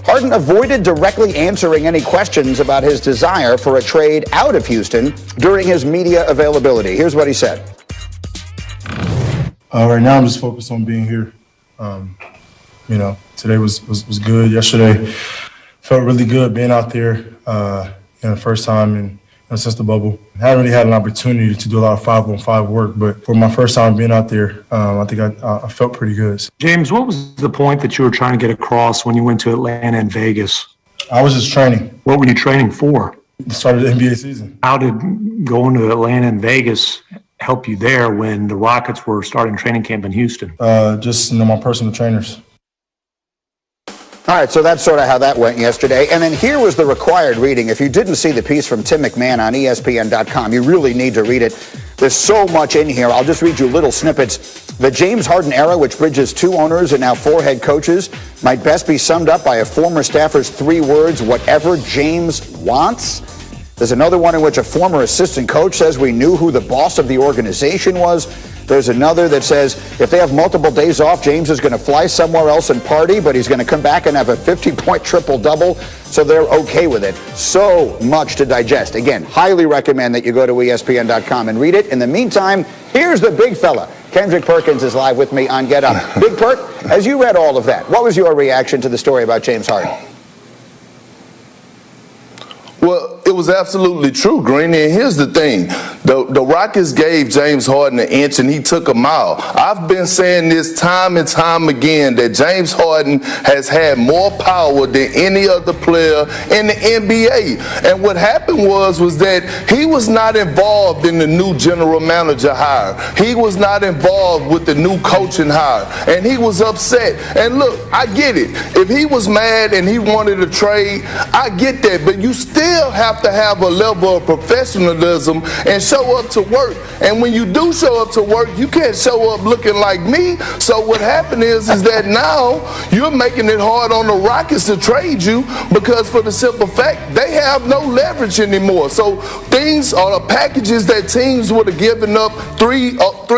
Harden avoided directly answering any questions about his desire for a trade out of Houston during his media availability. Here's what he said. Right now, I'm just focused on being here. Today was good. Yesterday felt really good being out there. The first time since the bubble. I haven't really had an opportunity to do a lot of 5-on-5 work, but for my first time being out there, I think I felt pretty good. James, what was the point that you were trying to get across when you went to Atlanta and Vegas? I was just training. What were you training for? The start of the NBA season. How did going to Atlanta and Vegas help you there when the Rockets were starting training camp in Houston? Just my personal trainers. All right, so that's sort of how that went yesterday. And then here was the required reading. If you didn't see the piece from Tim McMahon on ESPN.com, you really need to read it. There's so much in here. I'll just read you little snippets. The James Harden era, which bridges 2 owners and now 4 head coaches, might best be summed up by a former staffer's 3 words, whatever James wants. There's another one in which a former assistant coach says we knew who the boss of the organization was. There's another that says if they have multiple days off, James is going to fly somewhere else and party, but he's going to come back and have a 50-point triple-double, so they're okay with it. So much to digest. Again, highly recommend that you go to ESPN.com and read it. In the meantime, here's the big fella. Kendrick Perkins is live with me on Get Up. Big Perk, as you read all of that, what was your reaction to the story about James Harden? Well, it was absolutely true, Greeny. And here's the thing. The Rockets gave James Harden an inch and he took a mile. I've been saying this time and time again that James Harden has had more power than any other player in the NBA. And what happened was that he was not involved in the new general manager hire. He was not involved with the new coaching hire. And he was upset. And look, I get it. If he was mad and he wanted a trade, I get that. But you still have to have a level of professionalism and show up to work. And when you do show up to work, you can't show up looking like me. So what happened is that now you're making it hard on the Rockets to trade you because for the simple fact they have no leverage anymore. So things or the packages that teams would have given up 3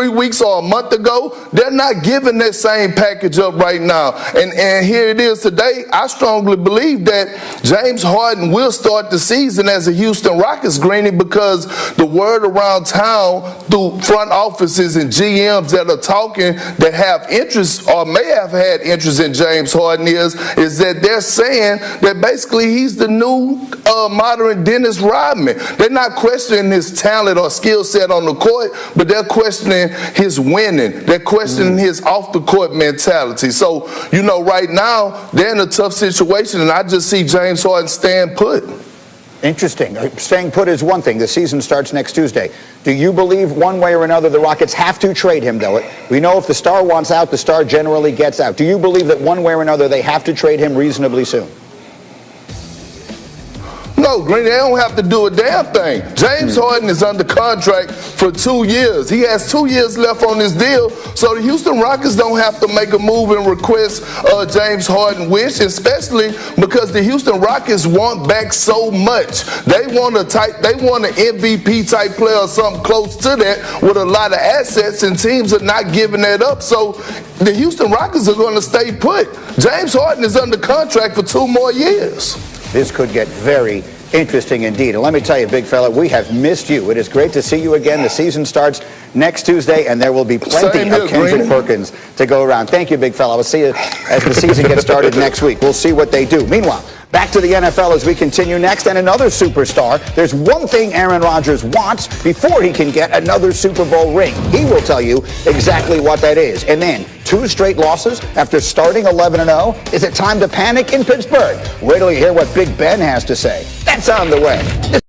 weeks or a month ago, they're not giving that same package up right now. And here it is today. I strongly believe that James Harden will start the season as a Houston Rockets, Greeny, because the word around town through front offices and GMs that are talking that have interest or may have had interest in James Harden is that they're saying that basically he's the new modern Dennis Rodman. They're not questioning his talent or skill set on the court, but they're questioning his winning. They're questioning his off-the-court mentality. So, right now, they're in a tough situation, and I just see James Harden stand put. Interesting. Staying put is one thing. The season starts next Tuesday. Do you believe one way or another the Rockets have to trade him, though? We know if the star wants out, the star generally gets out. Do you believe that one way or another they have to trade him reasonably soon? No, Green, they don't have to do a damn thing. James Harden is under contract for 2 years. He has 2 years left on his deal, so the Houston Rockets don't have to make a move and request James Harden wish, especially because the Houston Rockets want back so much. They want an MVP type player or something close to that with a lot of assets, and teams are not giving that up. So the Houston Rockets are going to stay put. James Harden is under contract for 2 more years. This could get very interesting indeed. And let me tell you, big fella, we have missed you. It is great to see you again. The season starts next Tuesday, and there will be plenty of Kendrick Perkins to go around. Thank you, big fella. We'll see you as the season gets started next week. We'll see what they do. Meanwhile, back to the NFL as we continue next, and another superstar. There's one thing Aaron Rodgers wants before he can get another Super Bowl ring. He will tell you exactly what that is. And then 2 straight losses after starting 11-0. Is it time to panic in Pittsburgh? Wait till you hear what Big Ben has to say. That's on the way.